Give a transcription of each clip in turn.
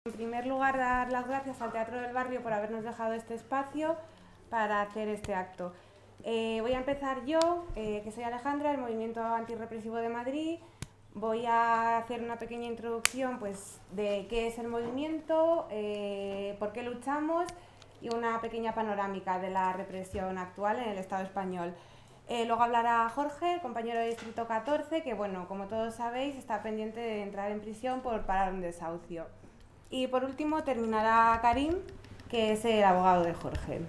En primer lugar, dar las gracias al Teatro del Barrio por habernos dejado este espacio para hacer este acto. Voy a empezar yo, que soy Alejandra, del Movimiento Antirrepresivo de Madrid. Voy a hacer una pequeña introducción de qué es el movimiento, por qué luchamos y una pequeña panorámica de la represión actual en el Estado español. Luego hablará Jorge, el compañero de Distrito 14, que, bueno, como todos sabéis, está pendiente de entrar en prisión por parar un desahucio. Y por último terminará Karim, que es el abogado de Jorge.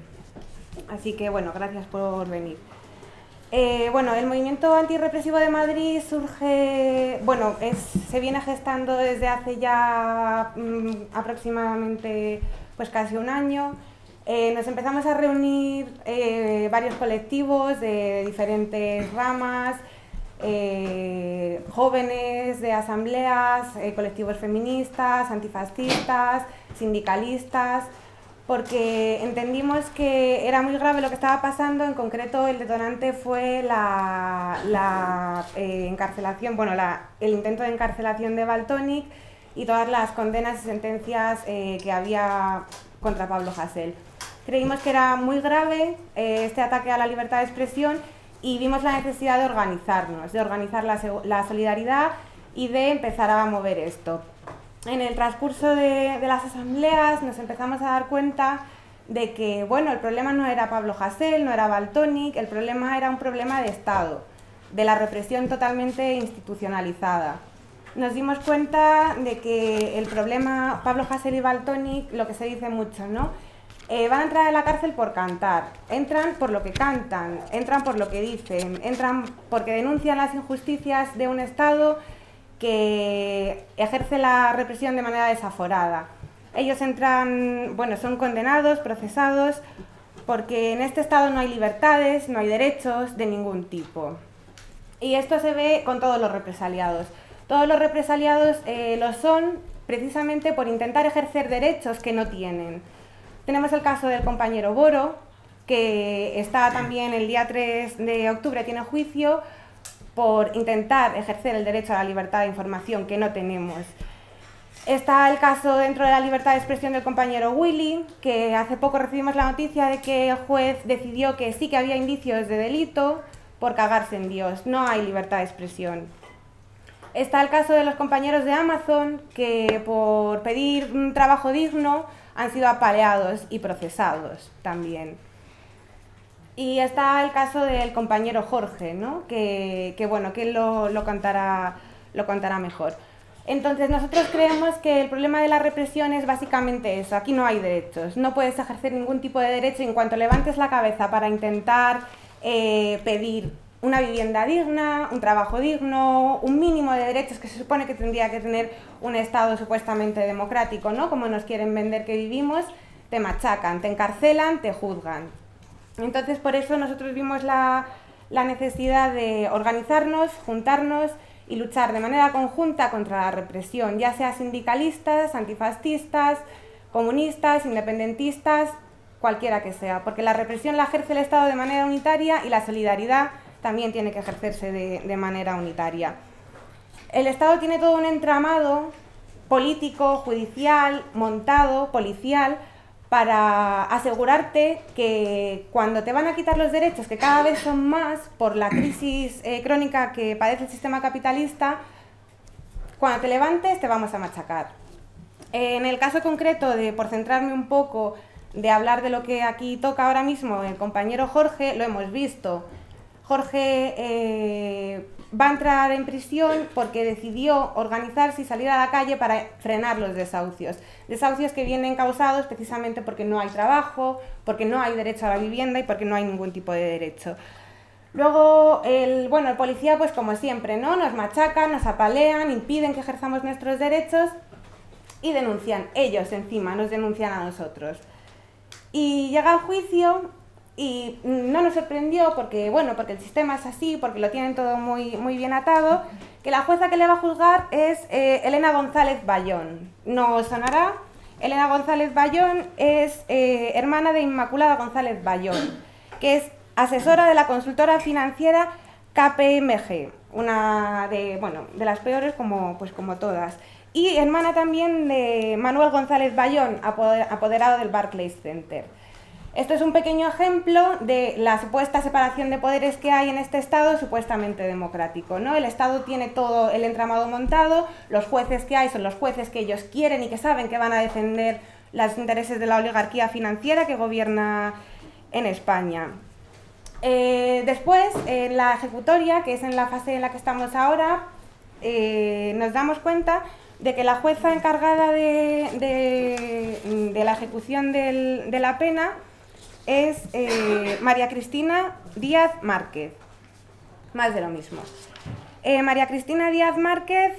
Así que, bueno, gracias por venir. Bueno, el movimiento antirrepresivo de Madrid surge, bueno, se viene gestando desde hace ya aproximadamente pues casi un año. Nos empezamos a reunir varios colectivos de diferentes ramas, jóvenes de asambleas, colectivos feministas, antifascistas, sindicalistas, porque entendimos que era muy grave lo que estaba pasando. En concreto, el detonante fue la encarcelación, bueno, el intento de encarcelación de Valtònyc y todas las condenas y sentencias que había contra Pablo Hasél. Creímos que era muy grave este ataque a la libertad de expresión y vimos la necesidad de organizarnos, de organizar la solidaridad y de empezar a mover esto. En el transcurso de las asambleas nos empezamos a dar cuenta de que, bueno, el problema no era Pablo Hasél, no era Valtònyc, el problema era un problema de Estado, de la represión totalmente institucionalizada. Nos dimos cuenta de que el problema Pablo Hasél y Valtònyc, lo que se dice mucho, ¿no? Van a entrar a la cárcel por cantar, entran por lo que cantan, entran por lo que dicen, entran porque denuncian las injusticias de un Estado que ejerce la represión de manera desaforada. Ellos entran, bueno, son condenados, procesados, porque en este Estado no hay libertades, no hay derechos de ningún tipo. Y esto se ve con todos los represaliados. Todos los represaliados lo son precisamente por intentar ejercer derechos que no tienen. Tenemos el caso del compañero Boro, que está también el día 3 de octubre, tiene juicio por intentar ejercer el derecho a la libertad de información que no tenemos. Está el caso dentro de la libertad de expresión del compañero Willy, que hace poco recibimos la noticia de que el juez decidió que sí que había indicios de delito por cagarse en Dios. No hay libertad de expresión. Está el caso de los compañeros de Amazon, que por pedir un trabajo digno han sido apaleados y procesados también. Y está el caso del compañero Jorge, ¿no? que bueno, que él lo contará mejor. Entonces, nosotros creemos que el problema de la represión es básicamente eso. Aquí no hay derechos, no puedes ejercer ningún tipo de derecho. En cuanto levantes la cabeza para intentar pedir una vivienda digna, un trabajo digno, un mínimo de derechos que se supone que tendría que tener un Estado supuestamente democrático, ¿no? Como nos quieren vender que vivimos, te machacan, te encarcelan, te juzgan. Entonces, por eso nosotros vimos la necesidad de organizarnos, juntarnos y luchar de manera conjunta contra la represión, ya sea sindicalistas, antifascistas, comunistas, independentistas, cualquiera que sea, porque la represión la ejerce el Estado de manera unitaria y la solidaridad también tiene que ejercerse de manera unitaria. El Estado tiene todo un entramado político, judicial, montado, policial, para asegurarte que cuando te van a quitar los derechos, que cada vez son más por la crisis crónica que padece el sistema capitalista, cuando te levantes te vamos a machacar. En el caso concreto, por centrarme un poco, de hablar de lo que aquí toca ahora mismo, el compañero Jorge, lo hemos visto. Jorge va a entrar en prisión porque decidió organizarse y salir a la calle para frenar los desahucios. Desahucios que vienen causados precisamente porque no hay trabajo, porque no hay derecho a la vivienda y porque no hay ningún tipo de derecho. Luego, el policía, pues como siempre, ¿no? Nos machacan, nos apalean, impiden que ejerzamos nuestros derechos y denuncian. Ellos encima nos denuncian a nosotros. Y llega el juicio y no nos sorprendió porque, bueno, porque el sistema es así, porque lo tienen todo muy bien atado, que la jueza que le va a juzgar es Elena González Bayón. ¿No os sonará? Elena González Bayón es hermana de Inmaculada González Bayón, que es asesora de la consultora financiera KPMG, una de las peores como todas. y hermana también de Manuel González Bayón, apoderado del Barclays Center. Esto es un pequeño ejemplo de la supuesta separación de poderes que hay en este Estado supuestamente democrático, ¿no? El Estado tiene todo el entramado montado, los jueces que hay son los jueces que ellos quieren y que saben que van a defender los intereses de la oligarquía financiera que gobierna en España. Después, en la ejecutoria, que es en la fase en la que estamos ahora, nos damos cuenta de que la jueza encargada de la ejecución de la pena es María Cristina Díaz Márquez. Más de lo mismo. María Cristina Díaz Márquez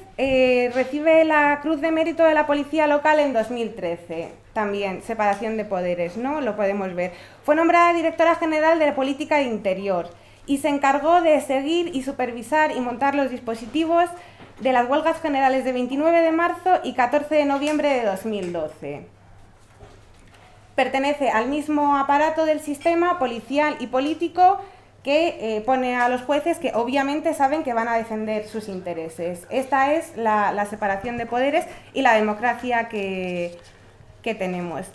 recibe la Cruz de Mérito de la Policía Local en 2013. También, separación de poderes, ¿no? Lo podemos ver. Fue nombrada directora general de Política de Interior y se encargó de seguir y supervisar y montar los dispositivos de las huelgas generales de 29 de marzo y 14 de noviembre de 2012. Pertenece al mismo aparato del sistema policial y político que pone a los jueces que obviamente saben que van a defender sus intereses. Esta es la separación de poderes y la democracia que tenemos.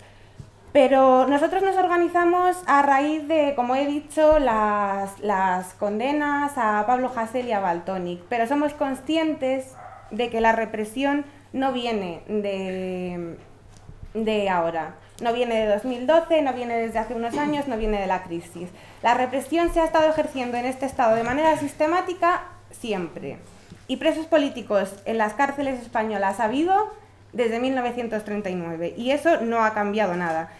Pero nosotros nos organizamos a raíz de, como he dicho, las condenas a Pablo Hasél y a Valtonyc, pero somos conscientes de que la represión no viene de ahora. No viene de 2012, no viene desde hace unos años, no viene de la crisis. La represión se ha estado ejerciendo en este Estado de manera sistemática siempre. Y presos políticos en las cárceles españolas ha habido desde 1939 y eso no ha cambiado nada.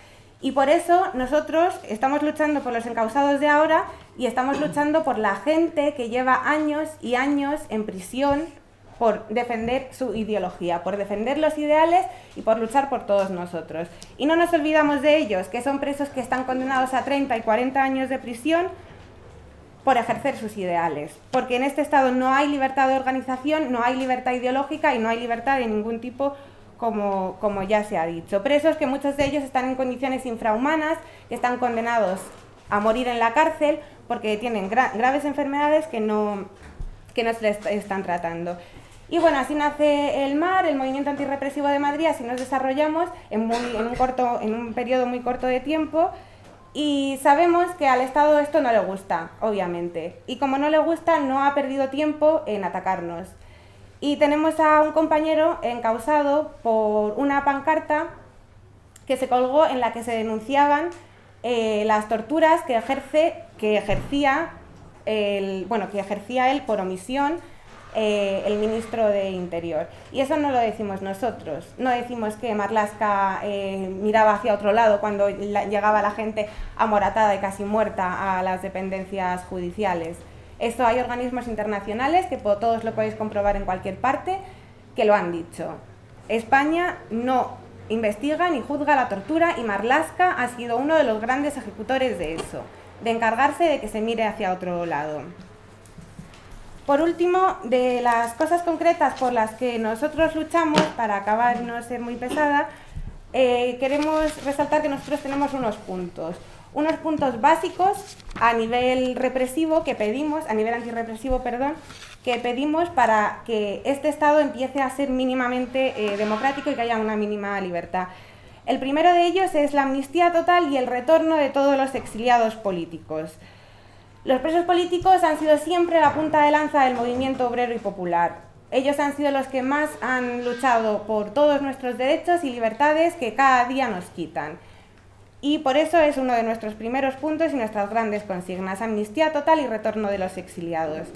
Y por eso nosotros estamos luchando por los encausados de ahora y estamos luchando por la gente que lleva años y años en prisión por defender su ideología, por defender los ideales y por luchar por todos nosotros. Y no nos olvidamos de ellos, que son presos que están condenados a 30 y 40 años de prisión por ejercer sus ideales. Porque en este Estado no hay libertad de organización, no hay libertad ideológica y no hay libertad de ningún tipo, como ya se ha dicho. Presos que muchos de ellos están en condiciones infrahumanas, que están condenados a morir en la cárcel porque tienen graves enfermedades que no se les están tratando. Y bueno, así nace el MAR, el Movimiento Antirrepresivo de Madrid, así nos desarrollamos en un periodo muy corto de tiempo y sabemos que al Estado esto no le gusta, obviamente. Y como no le gusta, no ha perdido tiempo en atacarnos. Y tenemos a un compañero encausado por una pancarta que se colgó en la que se denunciaban las torturas que ejercía él por omisión el ministro de Interior. Y eso no lo decimos nosotros, no decimos que Marlaska miraba hacia otro lado cuando llegaba la gente amoratada y casi muerta a las dependencias judiciales. Esto hay organismos internacionales, que todos lo podéis comprobar en cualquier parte, que lo han dicho. España no investiga ni juzga la tortura y Marlaska ha sido uno de los grandes ejecutores de eso, de encargarse de que se mire hacia otro lado. Por último, de las cosas concretas por las que nosotros luchamos, para acabar y no ser muy pesada, queremos resaltar que nosotros tenemos unos puntos básicos a nivel represivo que pedimos, a nivel antirrepresivo, perdón, que pedimos para que este Estado empiece a ser mínimamente democrático y que haya una mínima libertad. El primero de ellos es la amnistía total y el retorno de todos los exiliados políticos. Los presos políticos han sido siempre la punta de lanza del movimiento obrero y popular. Ellos han sido los que más han luchado por todos nuestros derechos y libertades que cada día nos quitan. Y por eso es uno de nuestros primeros puntos y nuestras grandes consignas: amnistía total y retorno de los exiliados.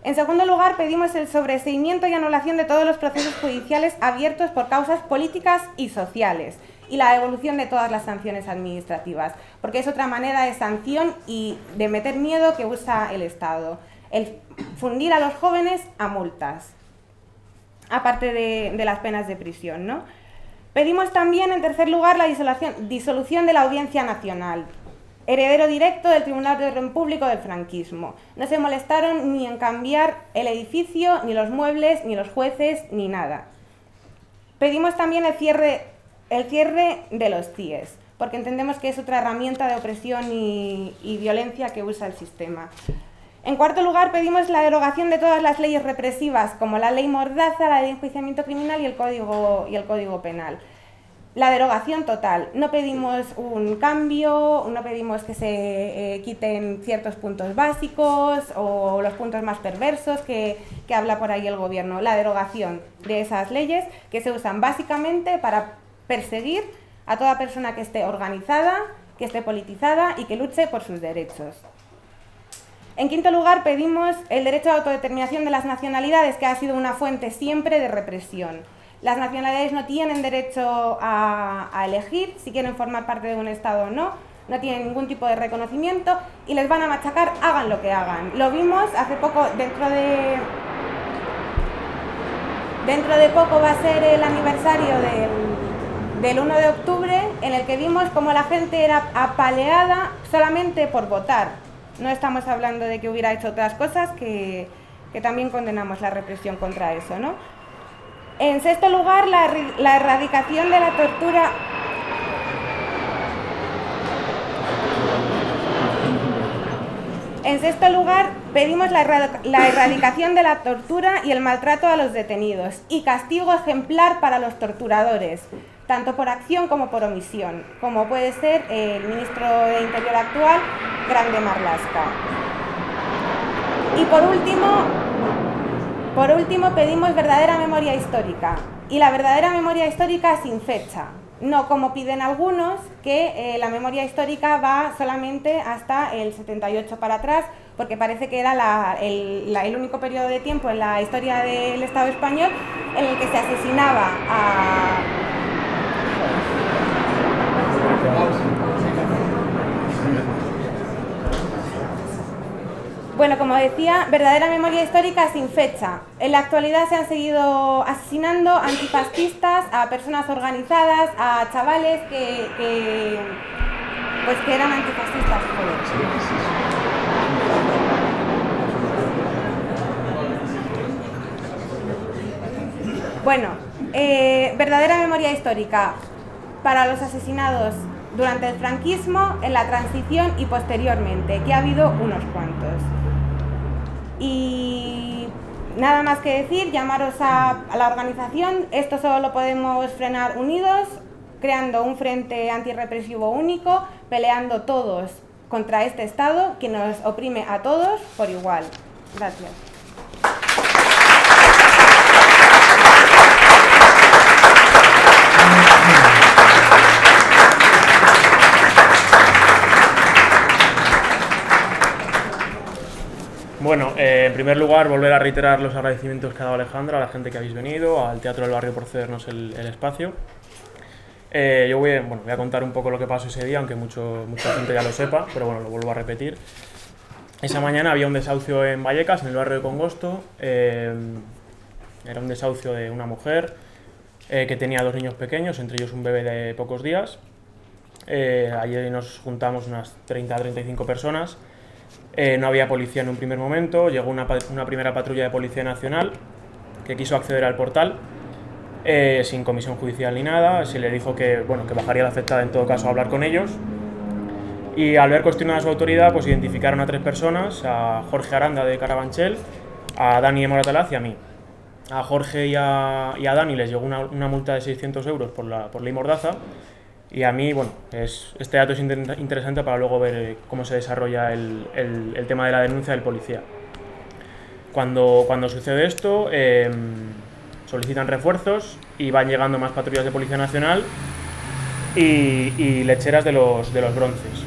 En segundo lugar, pedimos el sobreseimiento y anulación de todos los procesos judiciales abiertos por causas políticas y sociales y la devolución de todas las sanciones administrativas, porque es otra manera de sanción y de meter miedo que usa el Estado, el fundir a los jóvenes a multas, aparte de las penas de prisión, ¿no? Pedimos también, en tercer lugar, la disolución de la Audiencia Nacional, heredero directo del Tribunal de Orden Público del franquismo. No se molestaron ni en cambiar el edificio, ni los muebles, ni los jueces, ni nada. Pedimos también el cierre de los CIES, porque entendemos que es otra herramienta de opresión y violencia que usa el sistema. En cuarto lugar, pedimos la derogación de todas las leyes represivas, como la ley Mordaza, la ley de enjuiciamiento criminal y el Código Penal. La derogación total. No pedimos un cambio, no pedimos que se quiten ciertos puntos básicos o los puntos más perversos que habla por ahí el gobierno. La derogación de esas leyes que se usan básicamente para perseguir a toda persona que esté organizada, que esté politizada y que luche por sus derechos. En quinto lugar, pedimos el derecho a autodeterminación de las nacionalidades, que ha sido una fuente siempre de represión. Las nacionalidades no tienen derecho a elegir si quieren formar parte de un Estado o no, no tienen ningún tipo de reconocimiento y les van a machacar, hagan lo que hagan. Lo vimos hace poco, dentro de poco va a ser el aniversario del 1 de octubre, en el que vimos cómo la gente era apaleada solamente por votar. No estamos hablando de que hubiera hecho otras cosas, que también condenamos la represión contra eso, ¿no? En sexto lugar, la erradicación de la tortura. En sexto lugar, pedimos la erradicación de la tortura y el maltrato a los detenidos y castigo ejemplar para los torturadores, tanto por acción como por omisión, como puede ser el ministro de Interior actual, Grande Marlaska. Y por último, pedimos verdadera memoria histórica, y la verdadera memoria histórica sin fecha, no como piden algunos, que la memoria histórica va solamente hasta el 78 para atrás, porque parece que era el único periodo de tiempo en la historia del Estado español en el que se asesinaba a... Bueno, como decía, verdadera memoria histórica sin fecha. En la actualidad se han seguido asesinando antifascistas, a personas organizadas, a chavales que eran antifascistas. Bueno, verdadera memoria histórica para los asesinados durante el franquismo, en la transición y posteriormente, que ha habido unos cuantos. Y nada más que decir, llamaros a la organización. Esto solo lo podemos frenar unidos, creando un frente antirrepresivo único, peleando todos contra este Estado que nos oprime a todos por igual. Gracias. Bueno, en primer lugar, volver a reiterar los agradecimientos que ha dado Alejandra, a la gente que habéis venido, al Teatro del Barrio por cedernos el espacio. Yo voy a contar un poco lo que pasó ese día, aunque mucha gente ya lo sepa, pero bueno, lo vuelvo a repetir. Esa mañana había un desahucio en Vallecas, en el barrio de Congosto. Era un desahucio de una mujer que tenía 2 niños pequeños, entre ellos un bebé de pocos días. Ayer nos juntamos unas 30-35 personas. No había policía en un primer momento, llegó una primera patrulla de Policía Nacional que quiso acceder al portal sin comisión judicial ni nada. Se le dijo que bajaría la afectada en todo caso a hablar con ellos, y al ver cuestionada su autoridad, pues identificaron a 3 personas: a Jorge Aranda de Carabanchel, a Dani de Moratalaz y a mí. A Jorge y a Dani les llegó una multa de 600 euros por ley Mordaza. Y a mí, este dato es interesante para luego ver cómo se desarrolla el tema de la denuncia del policía. Cuando sucede esto, solicitan refuerzos y van llegando más patrullas de Policía Nacional y lecheras de los Bronces,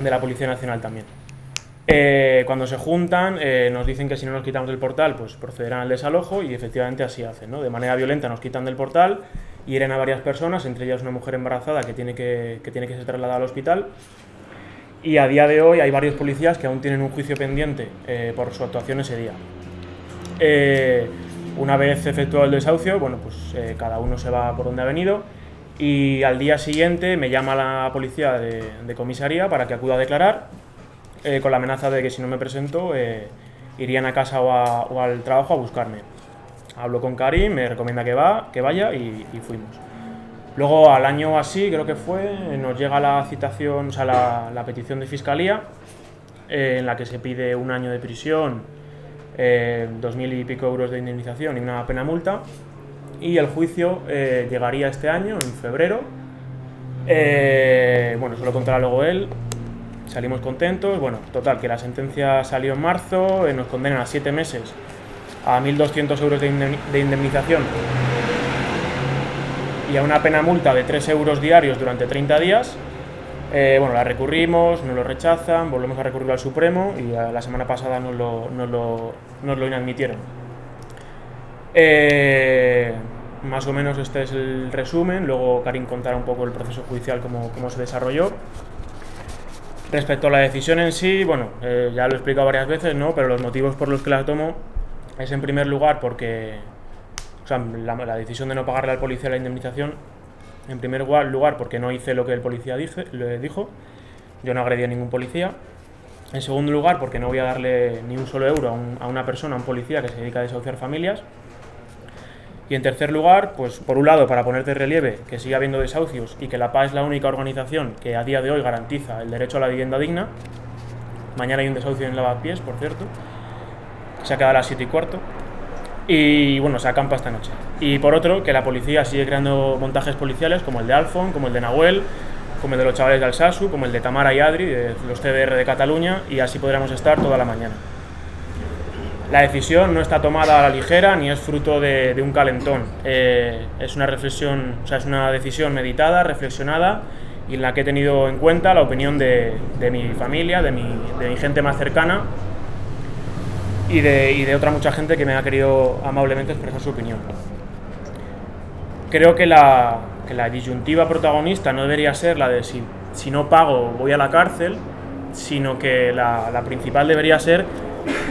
de la Policía Nacional también. Cuando se juntan, nos dicen que si no nos quitamos del portal, pues procederán al desalojo, y efectivamente así hacen, ¿no? De manera violenta nos quitan del portal, hieren a varias personas, entre ellas una mujer embarazada que tiene que ser trasladada al hospital, y a día de hoy hay varios policías que aún tienen un juicio pendiente por su actuación ese día. Una vez efectuado el desahucio, cada uno se va por donde ha venido, y al día siguiente me llama la policía de comisaría para que acuda a declarar, con la amenaza de que si no me presento irían a casa o al trabajo a buscarme. Hablo con Karim, me recomienda que vaya y fuimos. Luego, al año así, creo que fue, nos llega la citación, o sea, la petición de fiscalía, en la que se pide 1 año de prisión, 2.000 y pico euros de indemnización y una pena multa. Y el juicio llegaría este año, en febrero. Bueno, eso lo contará luego él. Salimos contentos. Bueno, total, que la sentencia salió en marzo, nos condenan a 7 meses a 1.200 euros de indemnización y a una pena multa de 3 euros diarios durante 30 días. Bueno, la recurrimos, nos lo rechazan, volvemos a recurrir al Supremo y la semana pasada nos lo inadmitieron. Más o menos este es el resumen. Luego Karim contará un poco el proceso judicial, cómo se desarrolló. Respecto a la decisión en sí, bueno, ya lo he explicado varias veces, ¿no? Pero los motivos por los que la tomo es, en primer lugar, porque, o sea, la decisión de no pagarle al policía la indemnización, en primer lugar, porque no hice lo que el policía le dijo, yo no agredí a ningún policía. En segundo lugar, porque no voy a darle ni un solo euro a una persona, a un policía que se dedica a desahuciar familias. Y en tercer lugar, pues por un lado, para poner de relieve que sigue habiendo desahucios y que la PA es la única organización que a día de hoy garantiza el derecho a la vivienda digna. Mañana hay un desahucio en Lavapiés, por cierto, que se acaba a las 7:15. Y bueno, se acampa esta noche. Y por otro, que la policía sigue creando montajes policiales como el de Alfon, como el de Nahuel, como el de los chavales de Alsasu, como el de Tamara y Adri, de los CDR de Cataluña, y así podremos estar toda la mañana. La decisión no está tomada a la ligera ni es fruto de un calentón. Es una reflexión, o sea, es una decisión meditada, reflexionada, y en la que he tenido en cuenta la opinión de mi familia, de mi gente más cercana y de otra mucha gente que me ha querido amablemente expresar su opinión. Creo que la disyuntiva protagonista no debería ser la de si no pago voy a la cárcel, sino que la principal debería ser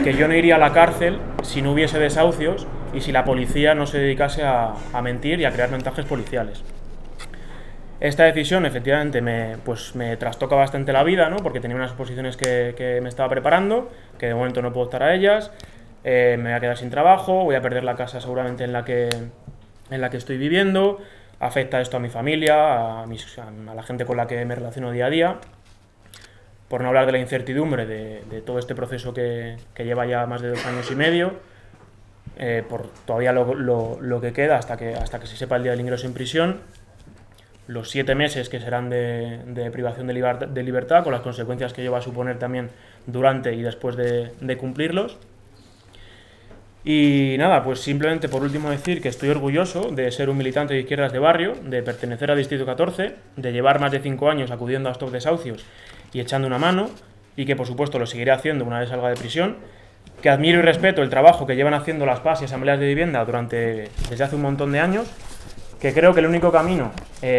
que yo no iría a la cárcel si no hubiese desahucios y si la policía no se dedicase a mentir y a crear montajes policiales. Esta decisión efectivamente me trastoca bastante la vida, ¿no? Porque tenía unas oposiciones que me estaba preparando, que de momento no puedo optar a ellas, me voy a quedar sin trabajo, voy a perder la casa seguramente en la que estoy viviendo, afecta esto a mi familia, a la gente con la que me relaciono día a día. Por no hablar de la incertidumbre de todo este proceso que lleva ya más de 2 años y medio, por todavía lo que queda hasta que se sepa el día del ingreso en prisión, los 7 meses que serán de privación de libertad, con las consecuencias que lleva a suponer también durante y después de cumplirlos. Y nada, pues simplemente por último decir que estoy orgulloso de ser un militante de izquierdas de barrio, de pertenecer al Distrito 14, de llevar más de 5 años acudiendo a estos desahucios y echando una mano, y que por supuesto lo seguiré haciendo una vez salga de prisión, que admiro y respeto el trabajo que llevan haciendo las PAS y asambleas de vivienda desde hace un montón de años, que creo que el único camino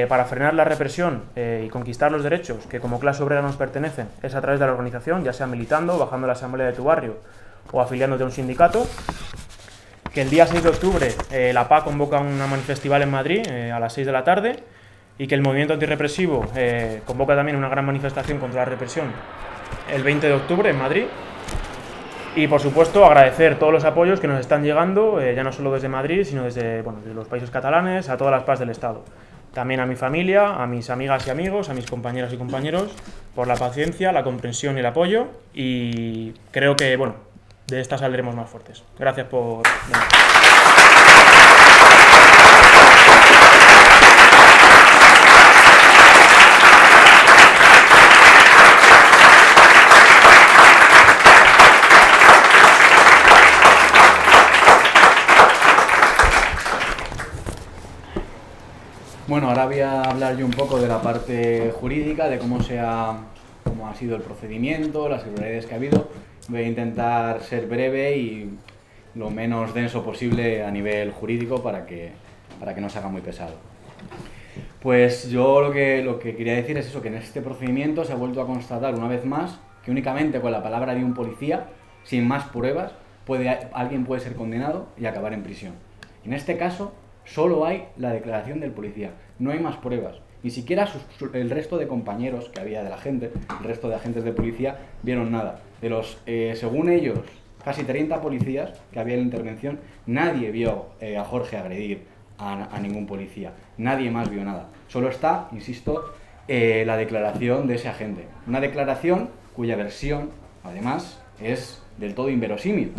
para frenar la represión y conquistar los derechos que como clase obrera nos pertenecen es a través de la organización, ya sea militando, bajando a la asamblea de tu barrio o afiliándote a un sindicato. Que el día 6 de octubre la PA convoca un manifestival en Madrid a las 6 de la tarde, y que el movimiento antirrepresivo convoca también una gran manifestación contra la represión el 20 de octubre en Madrid. Y por supuesto agradecer todos los apoyos que nos están llegando, ya no solo desde Madrid, sino desde los países catalanes, a todas las PAs del Estado. También a mi familia, a mis amigas y amigos, a mis compañeras y compañeros, por la paciencia, la comprensión y el apoyo, y creo que de esta saldremos más fuertes. Gracias por venir. Bueno, ahora voy a hablar yo un poco de la parte jurídica, de cómo ha sido el procedimiento, las irregularidades que ha habido. Voy a intentar ser breve y lo menos denso posible a nivel jurídico para que no se haga muy pesado. Pues yo lo que quería decir es eso, que en este procedimiento se ha vuelto a constatar una vez más que únicamente con la palabra de un policía, sin más pruebas, alguien puede ser condenado y acabar en prisión. En este caso, solo hay la declaración del policía, no hay más pruebas. Ni siquiera el resto de compañeros que había de la gente, el resto de agentes de policía, vieron nada. De los, según ellos, casi 30 policías que había en la intervención, nadie vio a Jorge agredir a ningún policía. Nadie más vio nada. Solo está, insisto, la declaración de ese agente. Una declaración cuya versión además, es del todo inverosímil,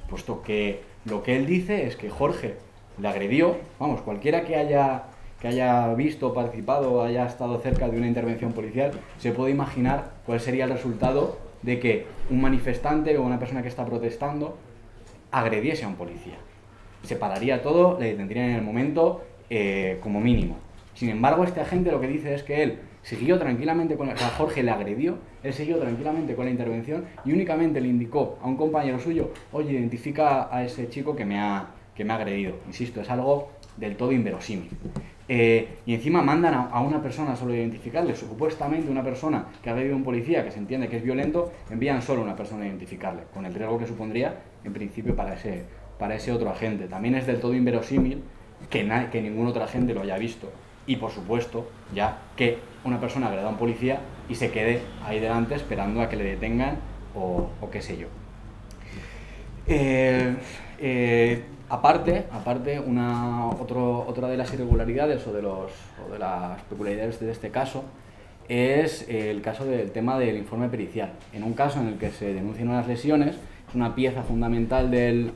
puesto que lo que él dice es que Jorge le agredió, vamos, cualquiera que haya visto, participado, haya estado cerca de una intervención policial, se puede imaginar cuál sería el resultado de que un manifestante o una persona que está protestando agrediese a un policía. Se pararía todo, le detendrían en el momento como mínimo. Sin embargo, este agente lo que dice es que él siguió tranquilamente con Jorge le agredió, él siguió tranquilamente con la intervención y únicamente le indicó a un compañero suyo: oye, identifica a ese chico que me ha agredido. Insisto, es algo del todo inverosímil. Y encima mandan a una persona solo a identificarle. Supuestamente una persona que ha agredido a un policía, que se entiende que es violento, envían solo a una persona a identificarle, con el riesgo que supondría, en principio, para ese otro agente. También es del todo inverosímil que ningún otro agente lo haya visto. Y, por supuesto, ya que una persona agreda a un policía y se quede ahí delante esperando a que le detengan o qué sé yo. Aparte, otra de las irregularidades o de las peculiaridades de este caso es el caso del tema del informe pericial. En un caso en el que se denuncian unas lesiones, es una pieza fundamental del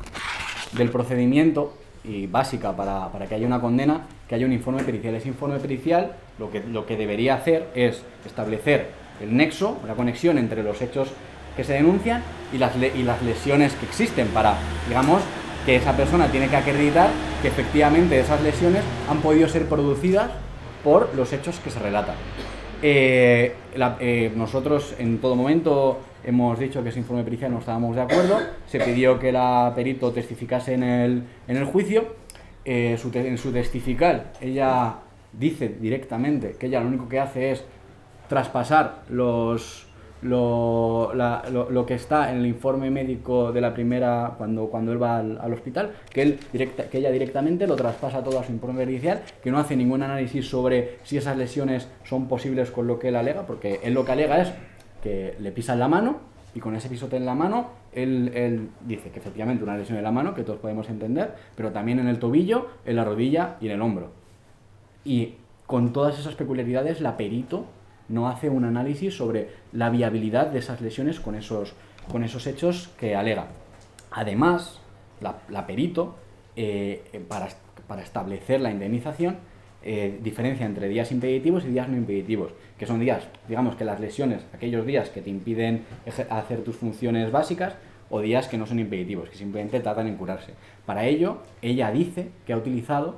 procedimiento y básica para que haya una condena, que haya un informe pericial. Ese informe pericial lo que debería hacer es establecer el nexo, la conexión entre los hechos que se denuncian y las lesiones que existen, para, digamos, que esa persona tiene que acreditar que efectivamente esas lesiones han podido ser producidas por los hechos que se relatan. Nosotros en todo momento hemos dicho que ese informe pericial no estábamos de acuerdo, se pidió que la perito testificase en el juicio. En su testifical ella dice directamente que ella lo único que hace es traspasar lo que está en el informe médico de la primera, cuando él va al hospital, que ella directamente lo traspasa todo a su informe pericial, que no hace ningún análisis sobre si esas lesiones son posibles con lo que él alega, porque él lo que alega es que le pisan la mano, y con ese pisote en la mano, él dice que efectivamente una lesión en la mano, que todos podemos entender, pero también en el tobillo, en la rodilla y en el hombro. Y con todas esas peculiaridades, la perito no hace un análisis sobre la viabilidad de esas lesiones con esos hechos que alega. Además, la perito, para establecer la indemnización, diferencia entre días impeditivos y días no impeditivos, que son días, digamos, que las lesiones, aquellos días que te impiden hacer tus funciones básicas, o días que no son impeditivos, que simplemente tratan en curarse. Para ello, ella dice que ha utilizado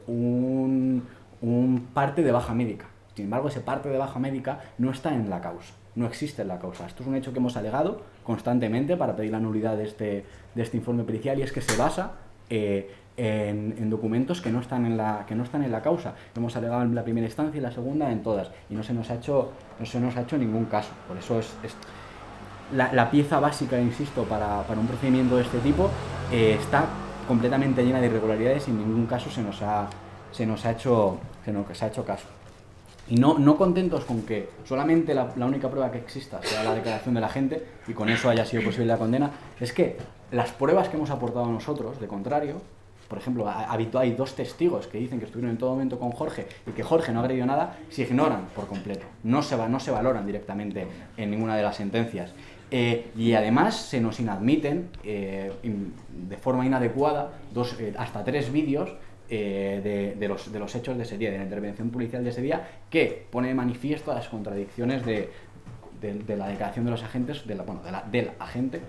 un parte de baja médica. Sin embargo, ese parte de baja médica no está en la causa, no existe en la causa. Esto es un hecho que hemos alegado constantemente para pedir la nulidad de este informe pericial, y es que se basa en documentos que no están en la causa. Lo hemos alegado en la primera instancia y la segunda, en todas, y no se nos ha hecho ningún caso. Por eso es la pieza básica, insisto, para un procedimiento de este tipo está completamente llena de irregularidades y en ningún caso se nos ha hecho caso. Y no contentos con que solamente la única prueba que exista sea la declaración de la gente y con eso haya sido posible la condena, es que las pruebas que hemos aportado nosotros, de contrario, por ejemplo, hay 2 testigos que dicen que estuvieron en todo momento con Jorge y que Jorge no ha agredido nada, se ignoran por completo, no se valoran directamente en ninguna de las sentencias. Y además se nos inadmiten de forma inadecuada hasta 3 vídeos de los hechos de ese día, de la intervención policial de ese día, que pone de manifiesto las contradicciones de la declaración de los agentes, del agente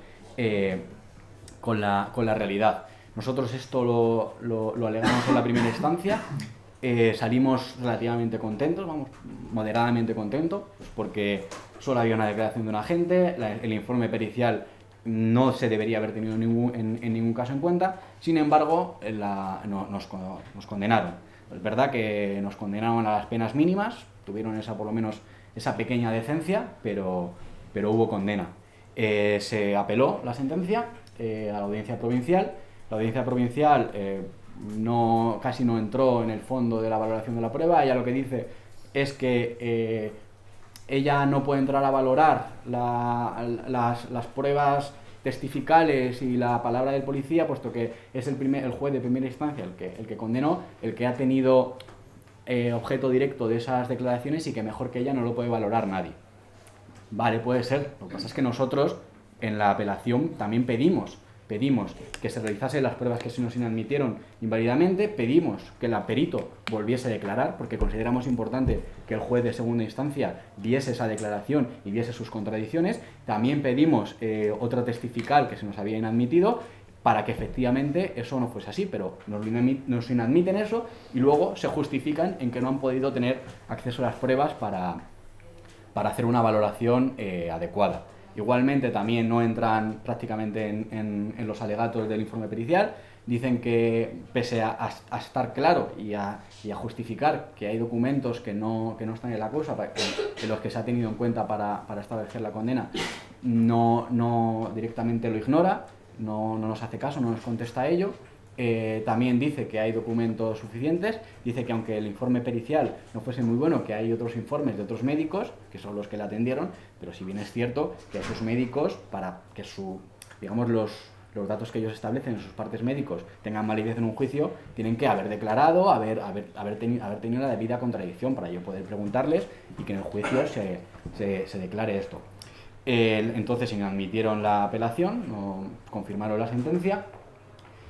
con la realidad. Nosotros esto lo alegamos en la primera instancia, salimos relativamente contentos, moderadamente contentos, pues porque solo había una declaración de un agente, el informe pericial no se debería haber tenido en ningún caso en cuenta. Sin embargo, nos condenaron. Es verdad que nos condenaron a las penas mínimas, tuvieron por lo menos esa pequeña decencia, pero hubo condena. Se apeló la sentencia a la audiencia provincial. La audiencia provincial casi no entró en el fondo de la valoración de la prueba. Ella lo que dice es que ella no puede entrar a valorar las pruebas testificales y la palabra del policía, puesto que es el juez de primera instancia el que condenó, el que ha tenido objeto directo de esas declaraciones, y que mejor que ella no lo puede valorar nadie. Vale, puede ser. Lo que pasa es que nosotros en la apelación también pedimos que se realizasen las pruebas que se nos inadmitieron inválidamente, pedimos que el perito volviese a declarar, porque consideramos importante que el juez de segunda instancia viese esa declaración y viese sus contradicciones. También pedimos otra testifical que se nos había inadmitido, para que efectivamente eso no fuese así, pero nos inadmiten eso y luego se justifican en que no han podido tener acceso a las pruebas para hacer una valoración adecuada. Igualmente también no entran prácticamente en los alegatos del informe pericial. Dicen que pese a estar claro y a justificar que hay documentos que no están en la causa, en los que se ha tenido en cuenta para establecer la condena, no directamente lo ignora, no nos hace caso, no nos contesta a ello. También dice que hay documentos suficientes, dice que aunque el informe pericial no fuese muy bueno, que hay otros informes de otros médicos, que son los que le atendieron, pero si bien es cierto que esos médicos, para que digamos los datos que ellos establecen en sus partes médicos tengan validez en un juicio, tienen que haber declarado, haber tenido la debida contradicción para yo poder preguntarles y que en el juicio se declare esto. Entonces inadmitieron la apelación, no confirmaron la sentencia.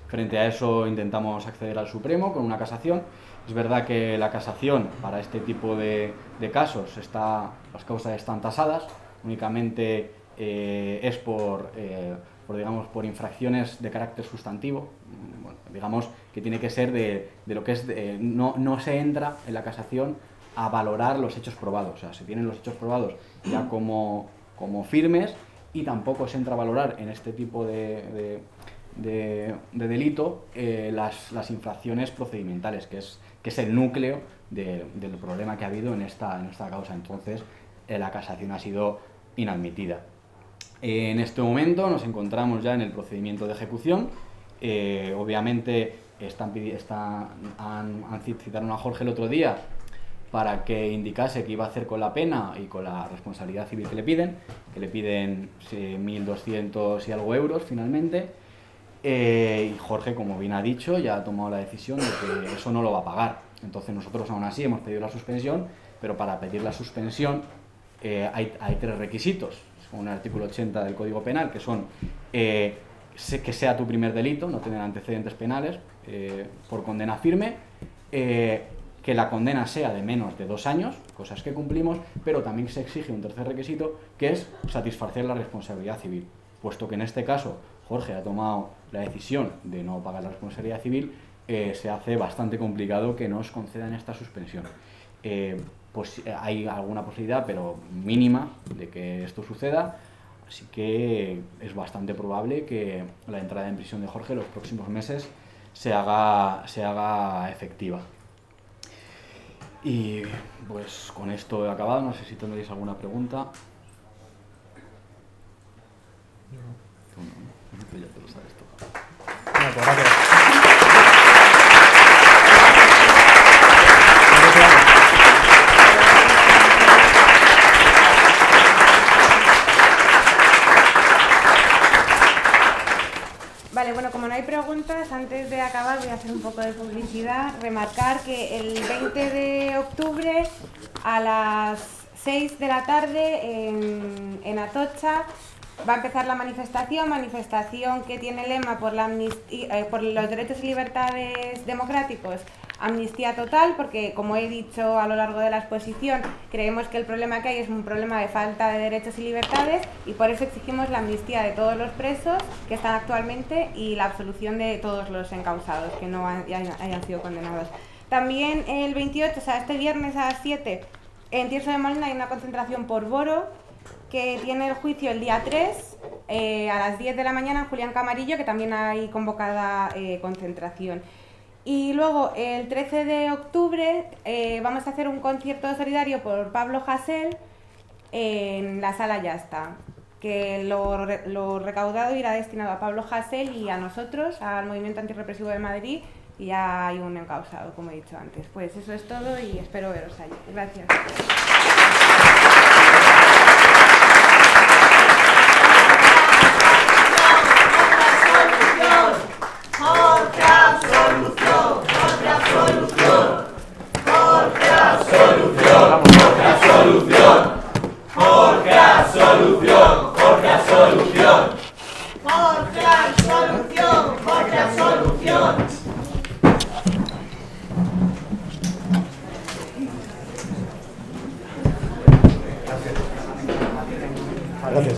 Frente a eso intentamos acceder al Supremo con una casación. Es verdad que la casación para este tipo de casos, las causas están tasadas, únicamente es por infracciones de carácter sustantivo. Bueno, digamos que tiene que ser de lo que es, no se entra en la casación a valorar los hechos probados, o sea, se tienen los hechos probados ya como firmes, y tampoco se entra a valorar en este tipo de delito las infracciones procedimentales, que es el núcleo del problema que ha habido en esta causa. Entonces la casación ha sido inadmitida. En este momento nos encontramos ya en el procedimiento de ejecución. Obviamente citaron a Jorge el otro día para que indicase qué iba a hacer con la pena y con la responsabilidad civil que le piden 1.200 y algo euros finalmente. Y Jorge, como bien ha dicho, ya ha tomado la decisión de que eso no lo va a pagar. Entonces nosotros aún así hemos pedido la suspensión, pero para pedir la suspensión hay 3 requisitos, según el artículo 80 del Código Penal, que son que sea tu primer delito, no tener antecedentes penales por condena firme, que la condena sea de menos de 2 años, cosas que cumplimos, pero también se exige un tercer requisito, que es satisfacer la responsabilidad civil. Puesto que en este caso Jorge ha tomado la decisión de no pagar la responsabilidad civil, se hace bastante complicado que nos concedan esta suspensión. Pues hay alguna posibilidad, pero mínima, de que esto suceda, así que es bastante probable que la entrada en prisión de Jorge en los próximos meses se haga efectiva. Y pues con esto he acabado, no sé si tendréis alguna pregunta. No, ya te lo sabes todo. Bueno, pues gracias. Vale, bueno, como no hay preguntas, antes de acabar voy a hacer un poco de publicidad. Remarcar que el 20 de octubre a las 6 de la tarde en Atocha va a empezar la manifestación que tiene el lema por los derechos y libertades democráticos, amnistía total, porque como he dicho a lo largo de la exposición, creemos que el problema que hay es un problema de falta de derechos y libertades, y por eso exigimos la amnistía de todos los presos que están actualmente y la absolución de todos los encausados que no hayan sido condenados. También el 28, o sea, este viernes a las 7, en Tirso de Molina hay una concentración por Boro, que tiene el juicio el día 3 a las 10 de la mañana en Julián Camarillo, que también hay convocada concentración. Y luego el 13 de octubre vamos a hacer un concierto solidario por Pablo Hasél en la Sala Yasta, que lo recaudado irá destinado a Pablo Hasél y a nosotros, al Movimiento Antirrepresivo de Madrid, y ya hay un encausado, como he dicho antes. Pues eso es todo y espero veros allí. Gracias. Otra solución, otra solución, otra solución, otra solución, otra solución. Gracias.